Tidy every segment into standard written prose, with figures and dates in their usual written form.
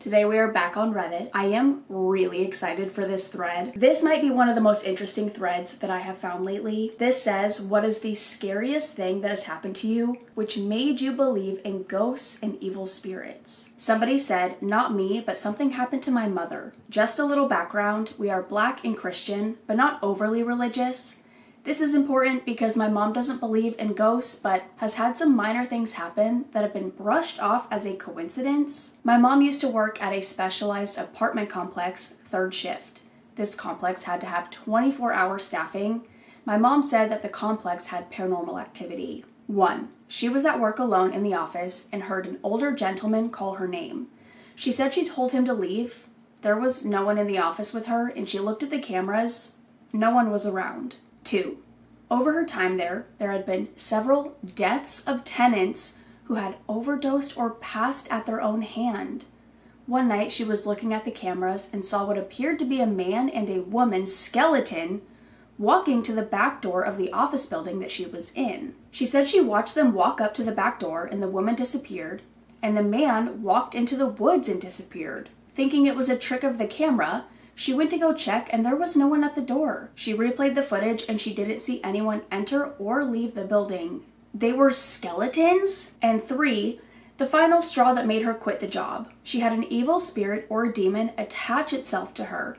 Today we are back on Reddit. I am really excited for this thread. This might be one of the most interesting threads that I have found lately. This says, what is the scariest thing that has happened to you which made you believe in ghosts and evil spirits? Somebody said, not me, but something happened to my mother. Just a little background, we are Black and Christian, but not overly religious. This is important because my mom doesn't believe in ghosts, but has had some minor things happen that have been brushed off as a coincidence. My mom used to work at a specialized apartment complex, third shift. This complex had to have 24-hour staffing. My mom said that the complex had paranormal activity. 1. She was at work alone in the office and heard an older gentleman call her name. She said she told him to leave. There was no one in the office with her, and she looked at the cameras. No one was around. 2. Over her time there had been several deaths of tenants who had overdosed or passed at their own hand. One night she was looking at the cameras and saw what appeared to be a man and a woman's skeleton walking to the back door of the office building that she was in. She said she watched them walk up to the back door and the woman disappeared, and the man walked into the woods and disappeared. Thinking it was a trick of the camera, she went to go check and there was no one at the door. She replayed the footage and she didn't see anyone enter or leave the building. They were skeletons? And 3, the final straw that made her quit the job. She had an evil spirit or demon attach itself to her.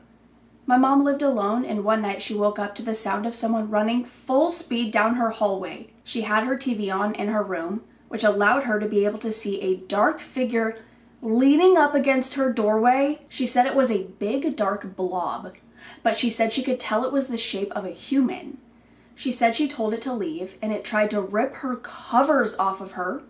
My mom lived alone, and one night she woke up to the sound of someone running full speed down her hallway. She had her TV on in her room, which allowed her to be able to see a dark figure leaning up against her doorway. She said it was a big dark blob, but she said she could tell it was the shape of a human. She said she told it to leave and it tried to rip her covers off of her.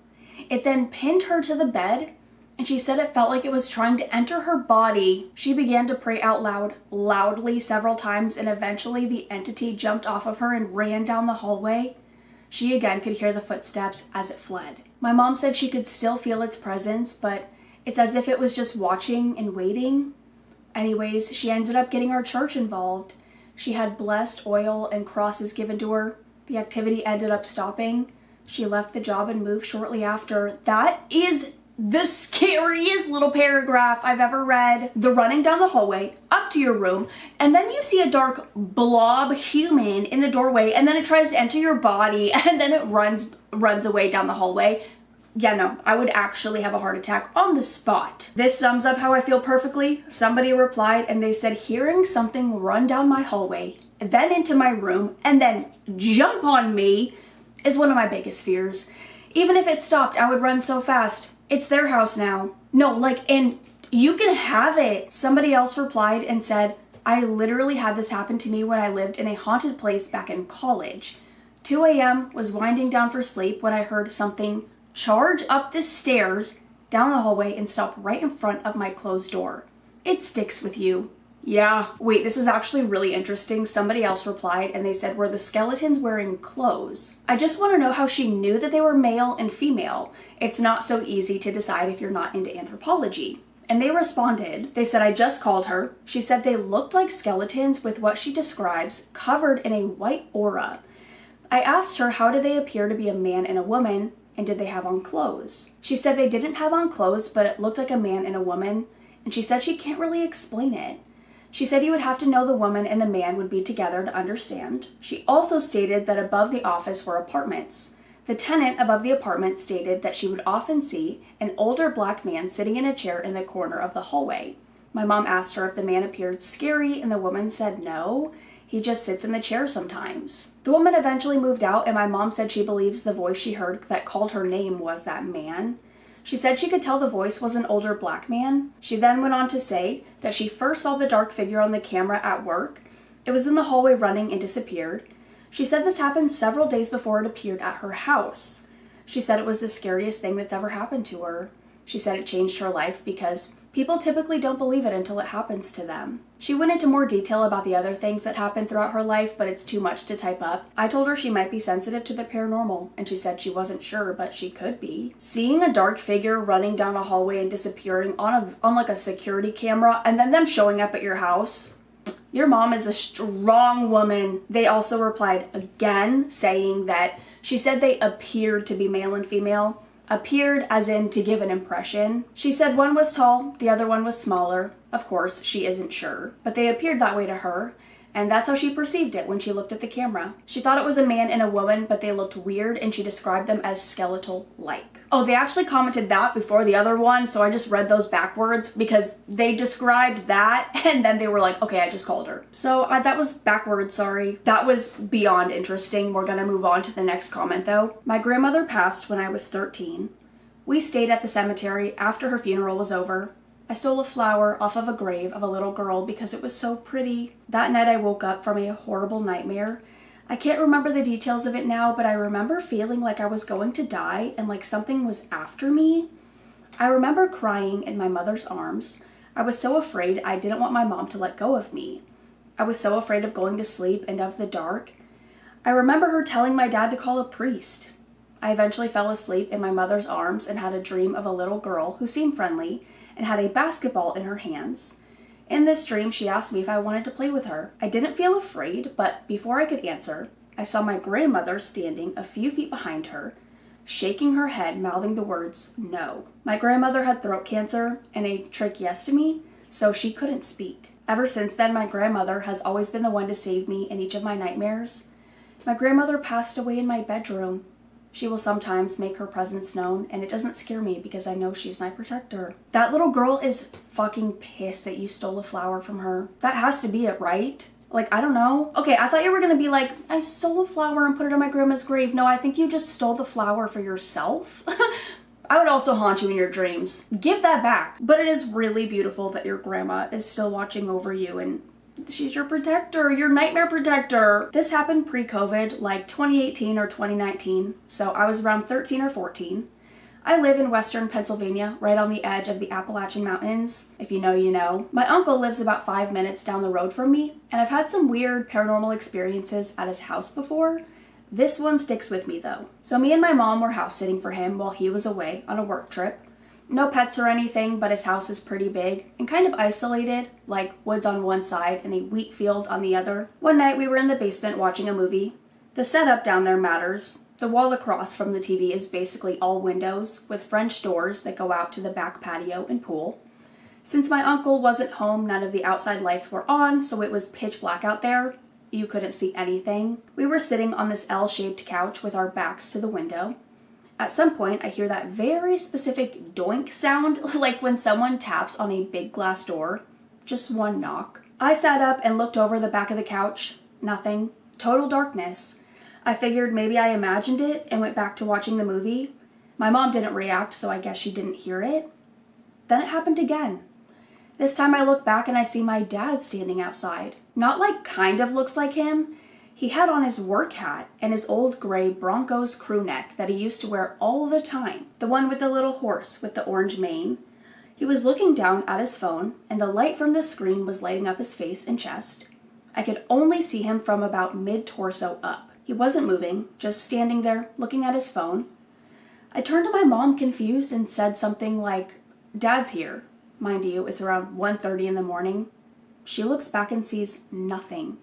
It then pinned her to the bed, and she said it felt like it was trying to enter her body. She began to pray out loudly several times, and eventually the entity jumped off of her and ran down the hallway. She again could hear the footsteps as it fled. My mom said she could still feel its presence, but it's as if it was just watching and waiting. Anyways, she ended up getting our church involved. She had blessed oil and crosses given to her. The activity ended up stopping. She left the job and moved shortly after. That is the scariest little paragraph I've ever read. The running down the hallway, up to your room, and then you see a dark blob human in the doorway, and then it tries to enter your body, and then it runs away down the hallway. Yeah, no, I would actually have a heart attack on the spot. This sums up how I feel perfectly. Somebody replied and they said, hearing something run down my hallway, then into my room, and then jump on me is one of my biggest fears. Even if it stopped, I would run so fast. It's their house now. No, and you can have it. Somebody else replied and said, I literally had this happen to me when I lived in a haunted place back in college. 2 a.m. was winding down for sleep when I heard something charge up the stairs, down the hallway, and stop right in front of my closed door. It sticks with you. Yeah. Wait, this is actually really interesting. Somebody else replied and they said, were the skeletons wearing clothes? I just want to know how she knew that they were male and female. It's not so easy to decide if you're not into anthropology. And they responded. They said, I just called her. She said they looked like skeletons with what she describes covered in a white aura. I asked her how did they appear to be a man and a woman, and did they have on clothes? She said they didn't have on clothes, but it looked like a man and a woman, and she said she can't really explain it. She said you would have to know the woman and the man would be together to understand. She also stated that above the office were apartments. The tenant above the apartment stated that she would often see an older Black man sitting in a chair in the corner of the hallway. My mom asked her if the man appeared scary, and the woman said no. He just sits in the chair sometimes. The woman eventually moved out, and my mom said she believes the voice she heard that called her name was that man. She said she could tell the voice was an older Black man. She then went on to say that she first saw the dark figure on the camera at work. It was in the hallway running and disappeared. She said this happened several days before it appeared at her house. She said it was the scariest thing that's ever happened to her. She said it changed her life because people typically don't believe it until it happens to them. She went into more detail about the other things that happened throughout her life, but it's too much to type up. I told her she might be sensitive to the paranormal, and she said she wasn't sure, but she could be. Seeing a dark figure running down a hallway and disappearing on like a security camera, and then them showing up at your house, your mom is a strong woman. They also replied again saying that she said they appeared to be male and female, Appeared as in to give an impression. She said one was tall, the other one was smaller. Of course, she isn't sure, but they appeared that way to her, and that's how she perceived it when she looked at the camera. She thought it was a man and a woman, but they looked weird, and she described them as skeletal-like. Oh, they actually commented that before the other one, so I just read those backwards because they described that, and then they were like, okay, I just called her. So that was backwards, sorry. That was beyond interesting. We're gonna move on to the next comment, though. My grandmother passed when I was 13. We stayed at the cemetery after her funeral was over. I stole a flower off of a grave of a little girl because it was so pretty. That night I woke up from a horrible nightmare. I can't remember the details of it now, but I remember feeling like I was going to die and like something was after me. I remember crying in my mother's arms. I was so afraid I didn't want my mom to let go of me. I was so afraid of going to sleep and of the dark. I remember her telling my dad to call a priest. I eventually fell asleep in my mother's arms and had a dream of a little girl who seemed friendly and had a basketball in her hands. In this dream, she asked me if I wanted to play with her. I didn't feel afraid, but before I could answer, I saw my grandmother standing a few feet behind her, shaking her head, mouthing the words, no. My grandmother had throat cancer and a tracheostomy, so she couldn't speak. Ever since then, my grandmother has always been the one to save me in each of my nightmares. My grandmother passed away in my bedroom. She will sometimes make her presence known, and it doesn't scare me because I know she's my protector. That little girl is fucking pissed that you stole a flower from her. That has to be it, right? Like, I don't know. Okay, I thought you were gonna be like, I stole a flower and put it on my grandma's grave. No, I think you just stole the flower for yourself. I would also haunt you in your dreams. Give that back. But it is really beautiful that your grandma is still watching over you and she's your protector, your nightmare protector. This happened pre-COVID, like 2018 or 2019, so I was around 13 or 14. I live in western Pennsylvania, right on the edge of the Appalachian Mountains. If you know, you know. My uncle lives about 5 minutes down the road from me, and I've had some weird paranormal experiences at his house before. This one sticks with me though. So me and my mom were house sitting for him while he was away on a work trip. No pets or anything, but his house is pretty big and kind of isolated, like woods on one side and a wheat field on the other. One night we were in the basement watching a movie. The setup down there matters. The wall across from the TV is basically all windows with French doors that go out to the back patio and pool. Since my uncle wasn't home, none of the outside lights were on, so it was pitch black out there. You couldn't see anything. We were sitting on this L-shaped couch with our backs to the window. At some point, I hear that very specific doink sound, like when someone taps on a big glass door. Just one knock. I sat up and looked over the back of the couch. Nothing. Total darkness. I figured maybe I imagined it and went back to watching the movie. My mom didn't react, so I guess she didn't hear it. Then it happened again. This time I look back and I see my dad standing outside. Not like kind of looks like him. He had on his work hat and his old gray Broncos crew neck that he used to wear all the time. The one with the little horse with the orange mane. He was looking down at his phone and the light from the screen was lighting up his face and chest. I could only see him from about mid-torso up. He wasn't moving, just standing there looking at his phone. I turned to my mom confused and said something like, Dad's here. Mind you, it's around 1:30 in the morning. She looks back and sees nothing.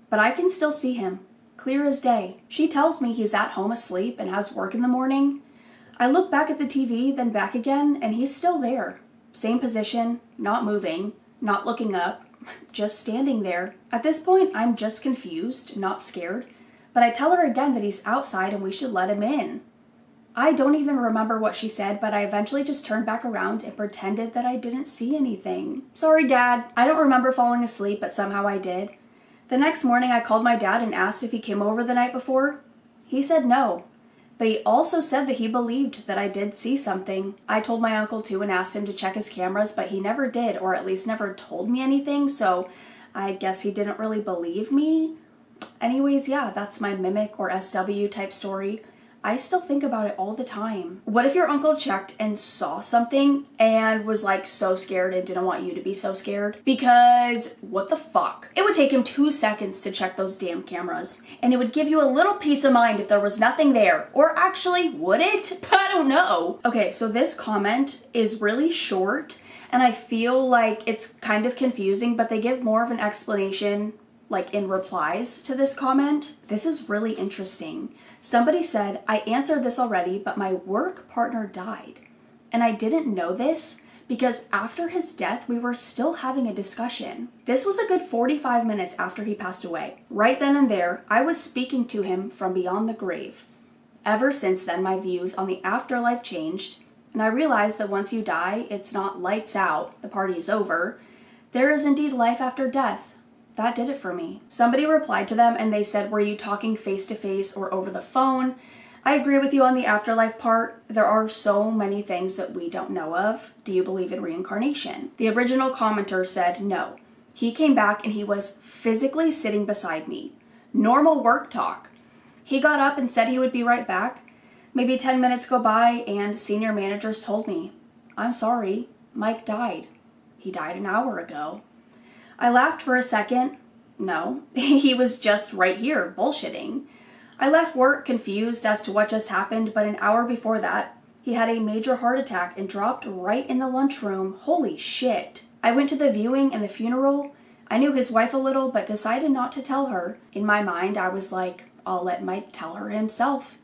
But I can still see him, clear as day. She tells me he's at home asleep and has work in the morning. I look back at the TV, then back again, and he's still there. Same position, not moving, not looking up, just standing there. At this point, I'm just confused, not scared, but I tell her again that he's outside and we should let him in. I don't even remember what she said, but I eventually just turned back around and pretended that I didn't see anything. Sorry, Dad. I don't remember falling asleep, but somehow I did. The next morning, I called my dad and asked if he came over the night before. He said no, but he also said that he believed that I did see something. I told my uncle too and asked him to check his cameras, but he never did, or at least never told me anything, so I guess he didn't really believe me. Anyways, yeah, that's my mimic or SW type story. I still think about it all the time. What if your uncle checked and saw something and was like so scared and didn't want you to be so scared? Because what the fuck? It would take him 2 seconds to check those damn cameras. And it would give you a little peace of mind if there was nothing there. Or actually, would it? I don't know. Okay, so this comment is really short and I feel like it's kind of confusing, but they give more of an explanation like in replies to this comment. This is really interesting. Somebody said, I answered this already, but my work partner died. And I didn't know this because after his death, we were still having a discussion. This was a good 45 minutes after he passed away. Right then and there, I was speaking to him from beyond the grave. Ever since then, my views on the afterlife changed, and I realized that once you die, it's not lights out, the party is over. There is indeed life after death. That did it for me. Somebody replied to them and they said, were you talking face to face or over the phone? I agree with you on the afterlife part. There are so many things that we don't know of. Do you believe in reincarnation? The original commenter said no. He came back and he was physically sitting beside me. Normal work talk. He got up and said he would be right back. Maybe 10 minutes go by and senior managers told me, I'm sorry, Mike died. He died an hour ago. I laughed for a second. No, he was just right here bullshitting. I left work confused as to what just happened, but an hour before that, he had a major heart attack and dropped right in the lunchroom. Holy shit. I went to the viewing and the funeral. I knew his wife a little, but decided not to tell her. In my mind, I was like, I'll let Mike tell her himself.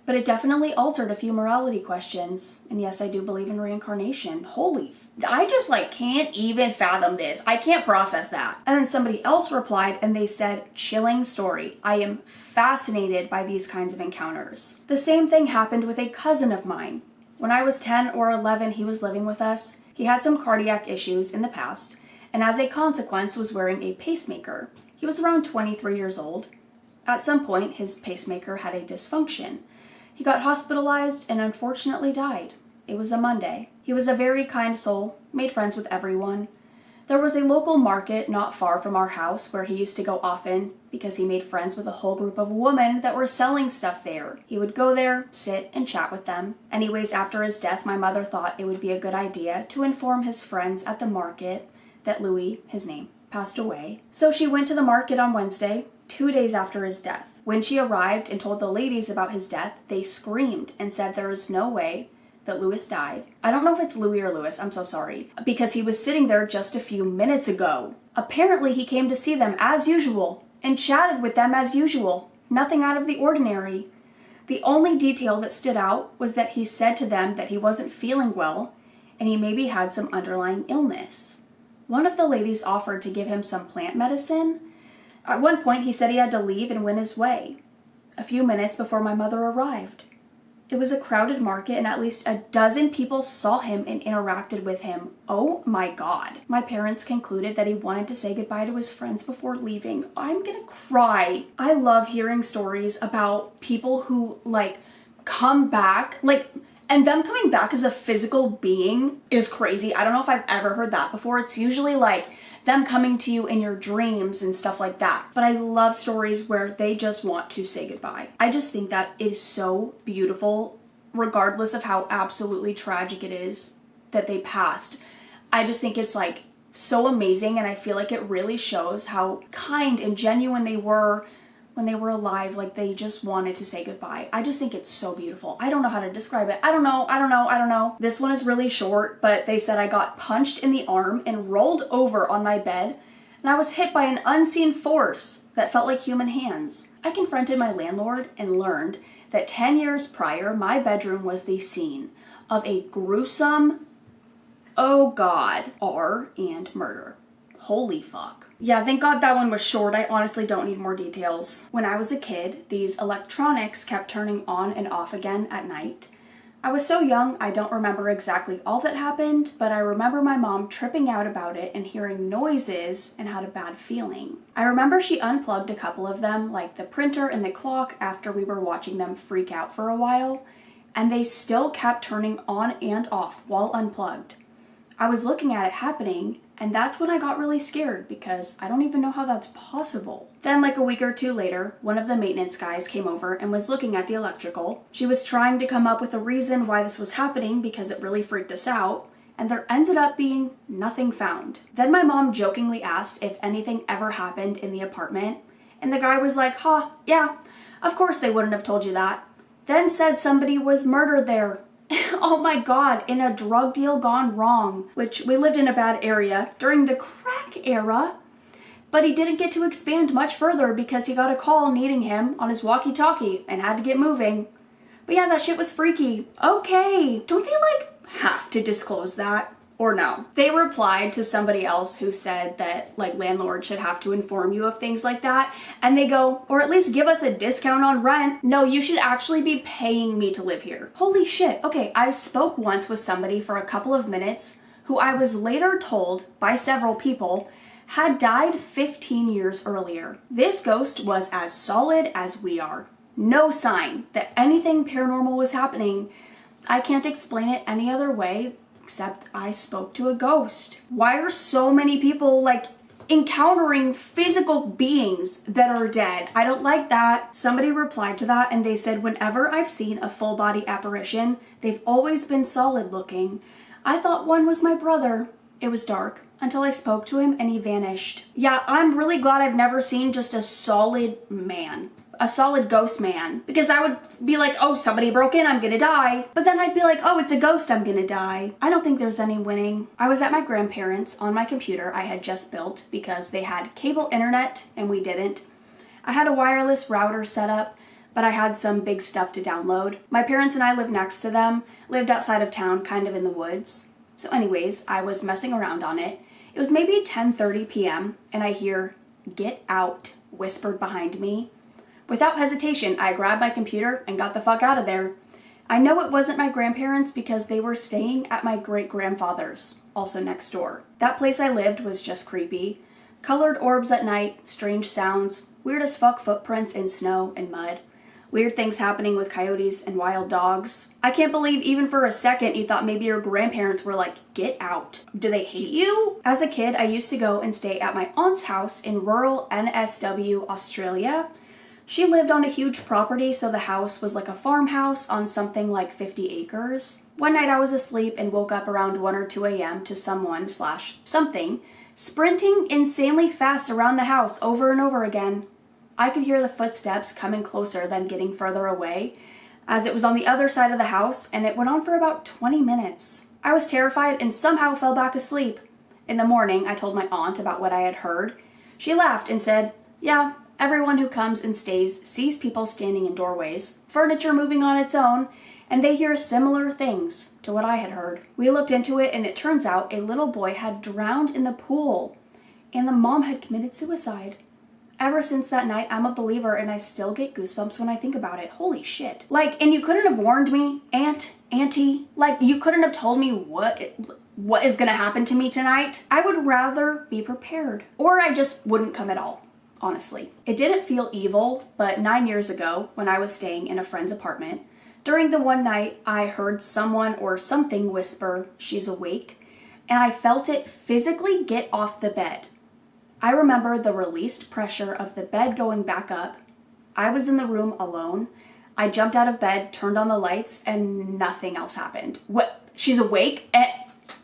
But it definitely altered a few morality questions. And yes, I do believe in reincarnation. I just can't even fathom this. I can't process that. And then somebody else replied and they said, chilling story. I am fascinated by these kinds of encounters. The same thing happened with a cousin of mine. When I was 10 or 11, he was living with us. He had some cardiac issues in the past, and as a consequence was wearing a pacemaker. He was around 23 years old. At some point, his pacemaker had a dysfunction. He got hospitalized and unfortunately died. It was a Monday. He was a very kind soul, made friends with everyone. There was a local market not far from our house where he used to go often because he made friends with a whole group of women that were selling stuff there. He would go there, sit, and chat with them. Anyways, after his death, my mother thought it would be a good idea to inform his friends at the market that Louis, his name, passed away. So she went to the market on Wednesday, 2 days after his death. When she arrived and told the ladies about his death, they screamed and said there is no way that Louis died. I don't know if it's Louis or Louis, I'm so sorry, because he was sitting there just a few minutes ago. Apparently he came to see them as usual and chatted with them as usual. Nothing out of the ordinary. The only detail that stood out was that he said to them that he wasn't feeling well and he maybe had some underlying illness. One of the ladies offered to give him some plant medicine. At one point he said he had to leave and went his way. A few minutes before my mother arrived. It was a crowded market and at least a dozen people saw him and interacted with him. Oh my God. My parents concluded that he wanted to say goodbye to his friends before leaving. I'm gonna cry. I love hearing stories about people who come back, and them coming back as a physical being is crazy. I don't know if I've ever heard that before. It's usually them coming to you in your dreams and stuff like that. But I love stories where they just want to say goodbye. I just think that is so beautiful, regardless of how absolutely tragic it is that they passed. I just think it's so amazing, and I feel like it really shows how kind and genuine they were when they were alive. They just wanted to say goodbye. I just think it's so beautiful. I don't know how to describe it. I don't know. This one is really short, but they said I got punched in the arm and rolled over on my bed, and I was hit by an unseen force that felt like human hands. I confronted my landlord and learned that 10 years prior, my bedroom was the scene of a gruesome, oh God, and murder. Holy fuck. Yeah, thank God that one was short. I honestly don't need more details. When I was a kid, these electronics kept turning on and off again at night. I was so young, I don't remember exactly all that happened, but I remember my mom tripping out about it and hearing noises and had a bad feeling. I remember she unplugged a couple of them, like the printer and the clock, after we were watching them freak out for a while, and they still kept turning on and off while unplugged. I was looking at it happening, and that's when I got really scared because I don't even know how that's possible. Then a week or two later, one of the maintenance guys came over and was looking at the electrical. She was trying to come up with a reason why this was happening because it really freaked us out, and there ended up being nothing found. Then my mom jokingly asked if anything ever happened in the apartment, and the guy was like, yeah, of course they wouldn't have told you that. Then said somebody was murdered there. Oh my God, in a drug deal gone wrong, which we lived in a bad area during the crack era. But he didn't get to expand much further because he got a call needing him on his walkie-talkie and had to get moving. But yeah, that shit was freaky. Okay, don't they have to disclose that? Or no? They replied to somebody else who said that landlords should have to inform you of things like that. And they go, or at least give us a discount on rent. No, you should actually be paying me to live here. Holy shit. Okay, I spoke once with somebody for a couple of minutes who I was later told by several people had died 15 years earlier. This ghost was as solid as we are. No sign that anything paranormal was happening. I can't explain it any other way except I spoke to a ghost. Why are so many people encountering physical beings that are dead? I don't like that. Somebody replied to that and they said, whenever I've seen a full body apparition, they've always been solid looking. I thought one was my brother. It was dark until I spoke to him and he vanished. Yeah, I'm really glad I've never seen just a solid man. A solid ghost man. Because I would be like, oh, somebody broke in, I'm gonna die. But then I'd be like, oh, it's a ghost, I'm gonna die. I don't think there's any winning. I was at my grandparents' on my computer I had just built because they had cable internet and we didn't. I had a wireless router set up, but I had some big stuff to download. My parents and I lived next to them, lived outside of town, kind of in the woods. So anyways, I was messing around on it. It was maybe 10:30 p.m. and I hear, "Get out," whispered behind me. Without hesitation, I grabbed my computer and got the fuck out of there. I know it wasn't my grandparents because they were staying at my great-grandfather's, also next door. That place I lived was just creepy. Colored orbs at night, strange sounds, weird as fuck footprints in snow and mud. Weird things happening with coyotes and wild dogs. I can't believe even for a second you thought maybe your grandparents were like, "Get out." Do they hate you? As a kid, I used to go and stay at my aunt's house in rural NSW, Australia. She lived on a huge property, so the house was like a farmhouse on something like 50 acres. One night I was asleep and woke up around 1 or 2 a.m. to someone/something sprinting insanely fast around the house over and over again. I could hear the footsteps coming closer then getting further away, as it was on the other side of the house, and it went on for about 20 minutes. I was terrified and somehow fell back asleep. In the morning, I told my aunt about what I had heard. She laughed and said, "Yeah, everyone who comes and stays sees people standing in doorways, furniture moving on its own, and they hear similar things to what I had heard." We looked into it, and it turns out a little boy had drowned in the pool, and the mom had committed suicide. Ever since that night, I'm a believer, and I still get goosebumps when I think about it. Holy shit. And you couldn't have warned me, auntie. You couldn't have told me what is gonna happen to me tonight. I would rather be prepared. Or I just wouldn't come at all. Honestly. It didn't feel evil, but 9 years ago, when I was staying in a friend's apartment, during the one night I heard someone or something whisper, "She's awake," and I felt it physically get off the bed. I remember the released pressure of the bed going back up. I was in the room alone. I jumped out of bed, turned on the lights, and nothing else happened. What? She's awake?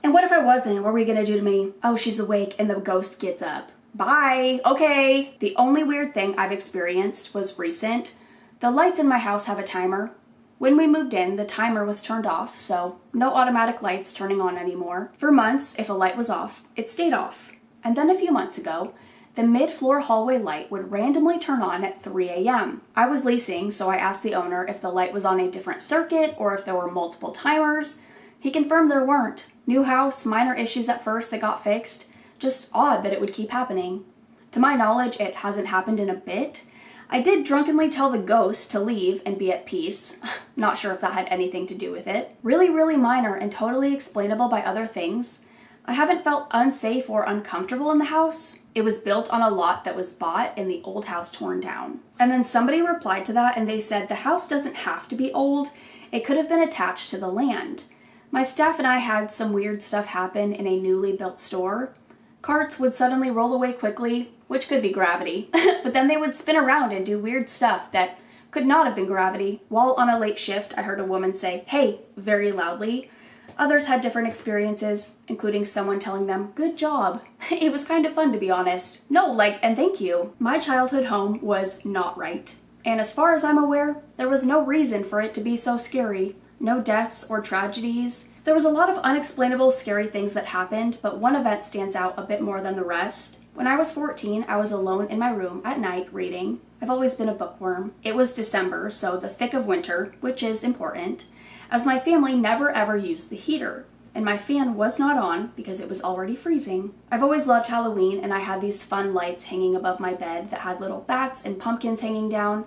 And what if I wasn't? What were you gonna do to me? Oh, she's awake, and the ghost gets up. Bye. Okay. The only weird thing I've experienced was recent. The lights in my house have a timer. When we moved in, the timer was turned off, so no automatic lights turning on anymore. For months, if a light was off, it stayed off. And then a few months ago, the mid-floor hallway light would randomly turn on at 3 a.m. I was leasing, so I asked the owner if the light was on a different circuit or if there were multiple timers. He confirmed there weren't. New house, minor issues at first that got fixed. Just odd that it would keep happening. To my knowledge, it hasn't happened in a bit. I did drunkenly tell the ghost to leave and be at peace. Not sure if that had anything to do with it. Really, really minor and totally explainable by other things. I haven't felt unsafe or uncomfortable in the house. It was built on a lot that was bought and the old house torn down. And then somebody replied to that and they said the house doesn't have to be old. It could have been attached to the land. My staff and I had some weird stuff happen in a newly built store. Carts would suddenly roll away quickly, which could be gravity, but then they would spin around and do weird stuff that could not have been gravity. While on a late shift, I heard a woman say, "Hey," very loudly. Others had different experiences, including someone telling them, "Good job." It was kind of fun, to be honest. No, and thank you. My childhood home was not right. And as far as I'm aware, there was no reason for it to be so scary. No deaths or tragedies. There was a lot of unexplainable scary things that happened, but one event stands out a bit more than the rest. When I was 14, I was alone in my room at night reading. I've always been a bookworm. It was December, so the thick of winter, which is important, as my family never ever used the heater, and my fan was not on because it was already freezing. I've always loved Halloween, and I had these fun lights hanging above my bed that had little bats and pumpkins hanging down,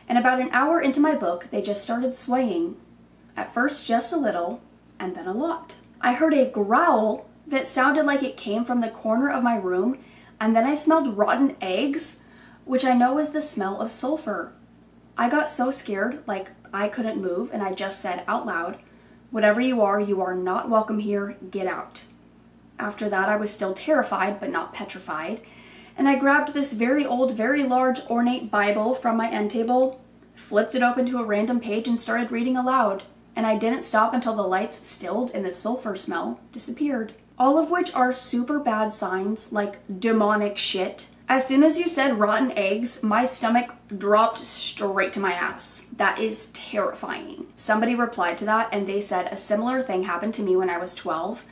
and about an hour into my book, they just started swaying. At first just a little, and then a lot. I heard a growl that sounded like it came from the corner of my room, and then I smelled rotten eggs, which I know is the smell of sulfur. I got so scared, like I couldn't move, and I just said out loud, "Whatever you are not welcome here, get out." After that, I was still terrified, but not petrified, and I grabbed this very old, very large, ornate Bible from my end table, flipped it open to a random page, and started reading aloud. And I didn't stop until the lights stilled and the sulfur smell disappeared. All of which are super bad signs, like demonic shit. As soon as you said rotten eggs, my stomach dropped straight to my ass. That is terrifying. Somebody replied to that and they said a similar thing happened to me when I was 12.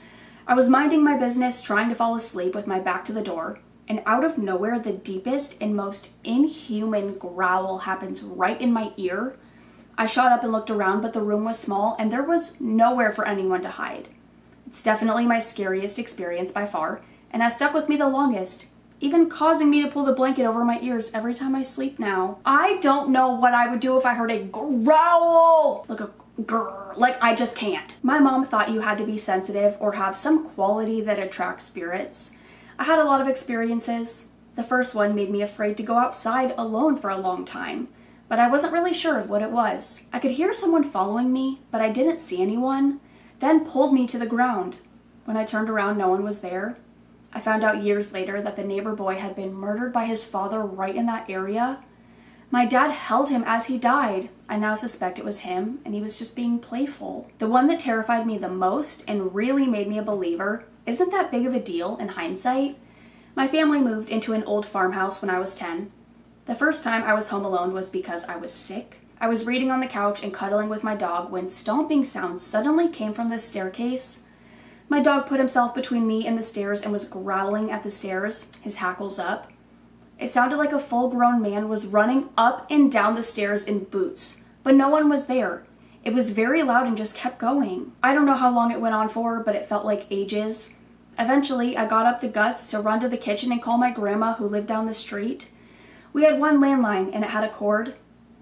I was minding my business, trying to fall asleep with my back to the door, and out of nowhere, the deepest and most inhuman growl happens right in my ear. I shot up and looked around, but the room was small and there was nowhere for anyone to hide. It's definitely my scariest experience by far, and has stuck with me the longest, even causing me to pull the blanket over my ears every time I sleep now. I don't know what I would do if I heard a growl, like a grrr, like I just can't. My mom thought you had to be sensitive or have some quality that attracts spirits. I had a lot of experiences. The first one made me afraid to go outside alone for a long time, but I wasn't really sure of what it was. I could hear someone following me, but I didn't see anyone, then pulled me to the ground. When I turned around, no one was there. I found out years later that the neighbor boy had been murdered by his father right in that area. My dad held him as he died. I now suspect it was him, and he was just being playful. The one that terrified me the most and really made me a believer isn't that big of a deal in hindsight. My family moved into an old farmhouse when I was 10. The first time I was home alone was because I was sick. I was reading on the couch and cuddling with my dog when stomping sounds suddenly came from the staircase. My dog put himself between me and the stairs and was growling at the stairs, his hackles up. It sounded like a full-grown man was running up and down the stairs in boots, but no one was there. It was very loud and just kept going. I don't know how long it went on for, but it felt like ages. Eventually, I got up the guts to run to the kitchen and call my grandma who lived down the street. We had one landline and it had a cord.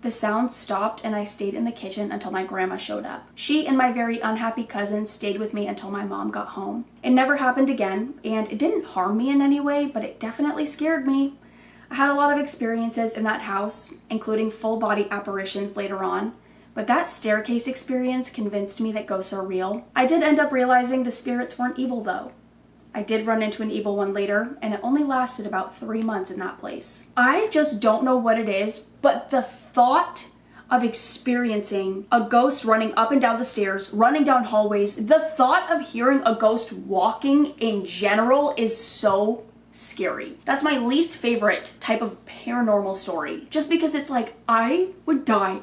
The sound stopped and I stayed in the kitchen until my grandma showed up. She and my very unhappy cousin stayed with me until my mom got home. It never happened again, and it didn't harm me in any way, but it definitely scared me. I had a lot of experiences in that house, including full-body apparitions later on, but that staircase experience convinced me that ghosts are real. I did end up realizing the spirits weren't evil though. I did run into an evil one later, and it only lasted about 3 months in that place. I just don't know what it is, but the thought of experiencing a ghost running up and down the stairs, running down hallways, the thought of hearing a ghost walking in general is so scary. That's my least favorite type of paranormal story, just because it's like, I would die.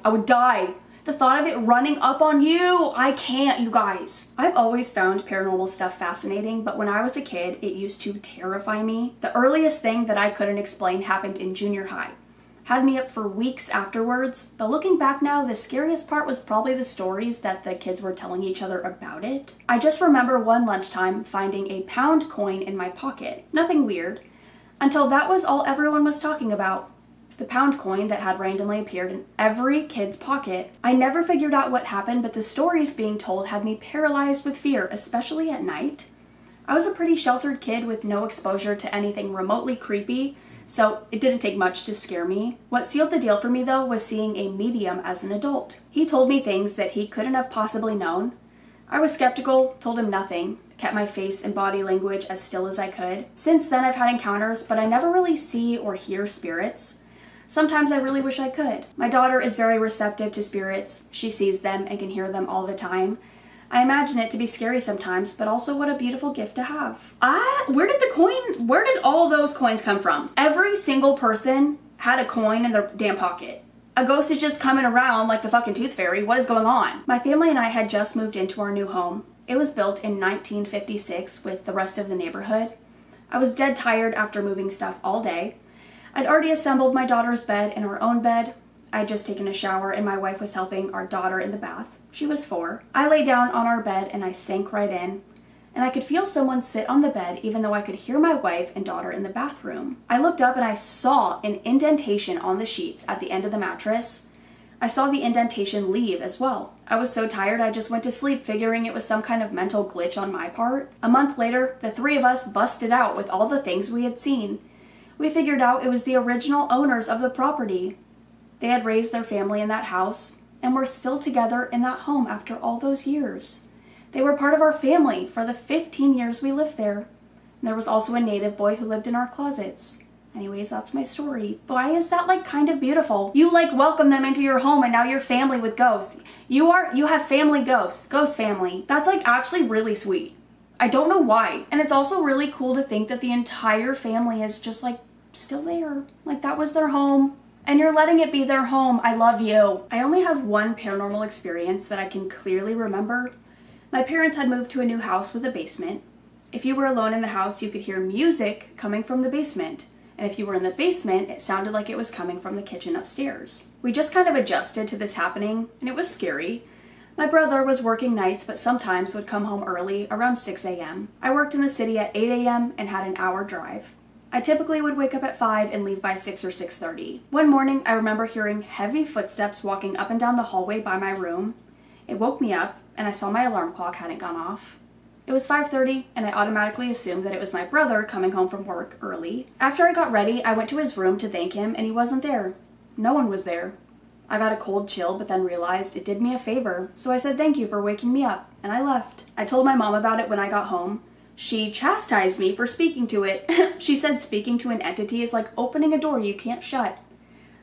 The thought of it running up on you, I can't, you guys. I've always found paranormal stuff fascinating, but when I was a kid, it used to terrify me. The earliest thing that I couldn't explain happened in junior high. Had me up for weeks afterwards, but looking back now, the scariest part was probably the stories that the kids were telling each other about it. I just remember one lunchtime finding a pound coin in my pocket. Nothing weird, until that was all everyone was talking about. The pound coin that had randomly appeared in every kid's pocket. I never figured out what happened, but the stories being told had me paralyzed with fear, especially at night. I was a pretty sheltered kid with no exposure to anything remotely creepy, so it didn't take much to scare me. What sealed the deal for me though was seeing a medium as an adult. He told me things that he couldn't have possibly known. I was skeptical, told him nothing, kept my face and body language as still as I could. Since then I've had encounters, but I never really see or hear spirits. Sometimes I really wish I could. My daughter is very receptive to spirits. She sees them and can hear them all the time. I imagine it to be scary sometimes, but also what a beautiful gift to have. Where did all those coins come from? Every single person had a coin in their damn pocket. A ghost is just coming around like the fucking tooth fairy. What is going on? My family and I had just moved into our new home. It was built in 1956 with the rest of the neighborhood. I was dead tired after moving stuff all day. I'd already assembled my daughter's bed and our own bed. I'd just taken a shower and my wife was helping our daughter in the bath. She was 4. I lay down on our bed and I sank right in. And I could feel someone sit on the bed even though I could hear my wife and daughter in the bathroom. I looked up and I saw an indentation on the sheets at the end of the mattress. I saw the indentation leave as well. I was so tired I just went to sleep figuring it was some kind of mental glitch on my part. A month later, the 3 of us busted out with all the things we had seen. We figured out it was the original owners of the property. They had raised their family in that house and were still together in that home after all those years. They were part of our family for the 15 years we lived there. And there was also a native boy who lived in our closets. Anyways, that's my story. Why is that kind of beautiful? You welcome them into your home and now you're family with ghosts. You have family ghosts, ghost family. That's actually really sweet. I don't know why. And it's also really cool to think that the entire family is just still there. That was their home. And you're letting it be their home. I love you. I only have one paranormal experience that I can clearly remember. My parents had moved to a new house with a basement. If you were alone in the house, you could hear music coming from the basement. And if you were in the basement, it sounded like it was coming from the kitchen upstairs. We just kind of adjusted to this happening, and it was scary. My brother was working nights, but sometimes would come home early, around 6 a.m. I worked in the city at 8 a.m. and had an hour drive. I typically would wake up at 5 and leave by 6 or 6:30. One morning, I remember hearing heavy footsteps walking up and down the hallway by my room. It woke me up, and I saw my alarm clock hadn't gone off. It was 5:30, and I automatically assumed that it was my brother coming home from work early. After I got ready, I went to his room to thank him, and he wasn't there. No one was there. I got a cold chill, but then realized it did me a favor, so I said thank you for waking me up, and I left. I told my mom about it when I got home. She chastised me for speaking to it. She said speaking to an entity is like opening a door you can't shut.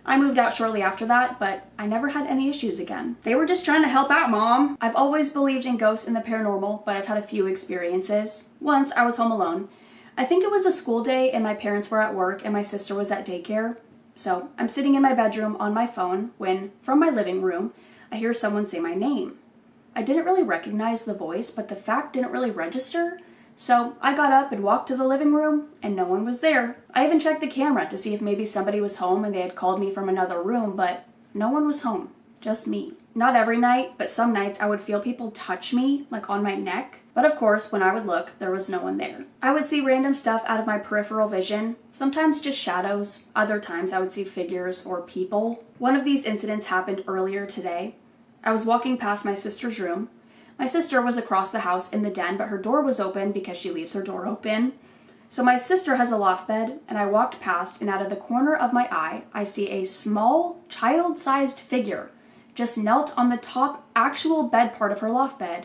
I moved out shortly after that, but I never had any issues again. They were just trying to help out, Mom. I've always believed in ghosts and the paranormal, but I've had a few experiences. Once, I was home alone. I think it was a school day and my parents were at work and my sister was at daycare. So I'm sitting in my bedroom on my phone when, from my living room, I hear someone say my name. I didn't really recognize the voice, but the fact didn't really register. So I got up and walked to the living room, and no one was there. I even checked the camera to see if maybe somebody was home and they had called me from another room, but no one was home, just me. Not every night, but some nights I would feel people touch me, on my neck. But of course, when I would look, there was no one there. I would see random stuff out of my peripheral vision, sometimes just shadows. Other times I would see figures or people. One of these incidents happened earlier today. I was walking past my sister's room. My sister was across the house in the den, but her door was open because she leaves her door open. So my sister has a loft bed, and I walked past, and out of the corner of my eye, I see a small, child-sized figure just knelt on the top actual bed part of her loft bed.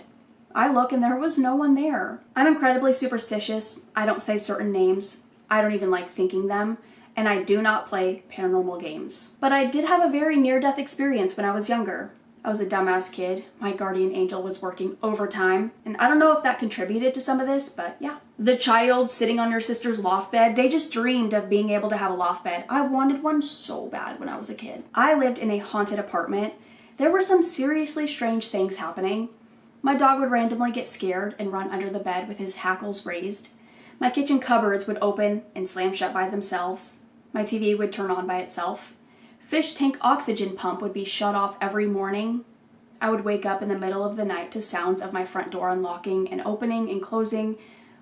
I look, and there was no one there. I'm incredibly superstitious. I don't say certain names. I don't even like thinking them, and I do not play paranormal games. But I did have a very near-death experience when I was younger. I was a dumbass kid. My guardian angel was working overtime. And I don't know if that contributed to some of this, but yeah. The child sitting on your sister's loft bed, they just dreamed of being able to have a loft bed. I wanted one so bad when I was a kid. I lived in a haunted apartment. There were some seriously strange things happening. My dog would randomly get scared and run under the bed with his hackles raised. My kitchen cupboards would open and slam shut by themselves. My TV would turn on by itself. Fish tank oxygen pump would be shut off every morning. I would wake up in the middle of the night to sounds of my front door unlocking and opening and closing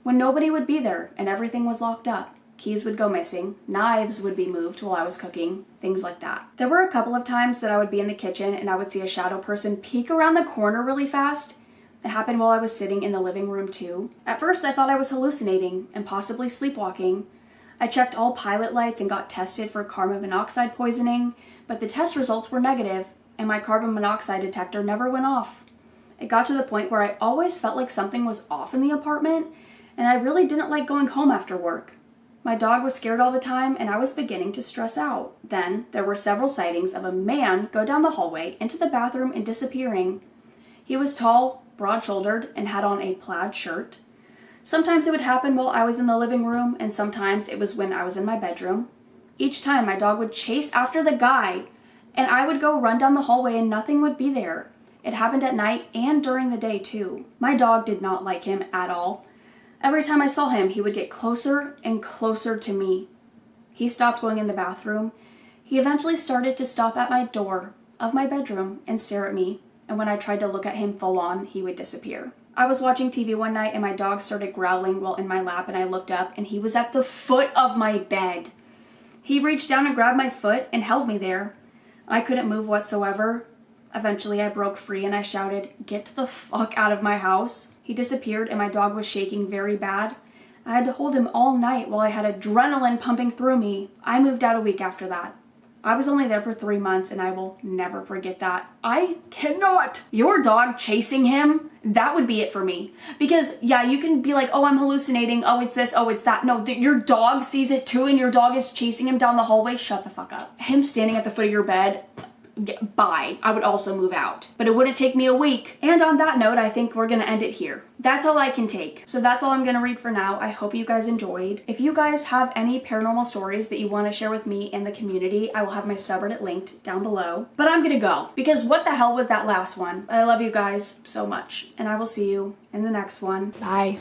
when nobody would be there and everything was locked up. Keys would go missing, knives would be moved while I was cooking, things like that. There were a couple of times that I would be in the kitchen and I would see a shadow person peek around the corner really fast. It happened while I was sitting in the living room too. At first I thought I was hallucinating and possibly sleepwalking. I checked all pilot lights and got tested for carbon monoxide poisoning, but the test results were negative, and my carbon monoxide detector never went off. It got to the point where I always felt like something was off in the apartment, and I really didn't like going home after work. My dog was scared all the time, and I was beginning to stress out. Then, there were several sightings of a man go down the hallway into the bathroom and disappearing. He was tall, broad-shouldered, and had on a plaid shirt. Sometimes it would happen while I was in the living room, and sometimes it was when I was in my bedroom. Each time, my dog would chase after the guy, and I would go run down the hallway and nothing would be there. It happened at night and during the day too. My dog did not like him at all. Every time I saw him, he would get closer and closer to me. He stopped going in the bathroom. He eventually started to stop at my door of my bedroom and stare at me, and when I tried to look at him full on, he would disappear. I was watching TV one night and my dog started growling while in my lap, and I looked up and he was at the foot of my bed. He reached down and grabbed my foot and held me there. I couldn't move whatsoever. Eventually I broke free and I shouted, "Get the fuck out of my house." He disappeared and my dog was shaking very bad. I had to hold him all night while I had adrenaline pumping through me. I moved out a week after that. I was only there for 3 months and I will never forget that. I cannot. Your dog chasing him, that would be it for me. Because yeah, you can be like, oh, I'm hallucinating, oh, it's this, oh, it's that. No, your dog sees it too and your dog is chasing him down the hallway. Shut the fuck up. Him standing at the foot of your bed, bye. I would also move out. But it wouldn't take me a week. And on that note, I think we're gonna end it here. That's all I can take. So that's all I'm gonna read for now. I hope you guys enjoyed. If you guys have any paranormal stories that you want to share with me and the community, I will have my subreddit linked down below. But I'm gonna go, because what the hell was that last one? But I love you guys so much, and I will see you in the next one. Bye.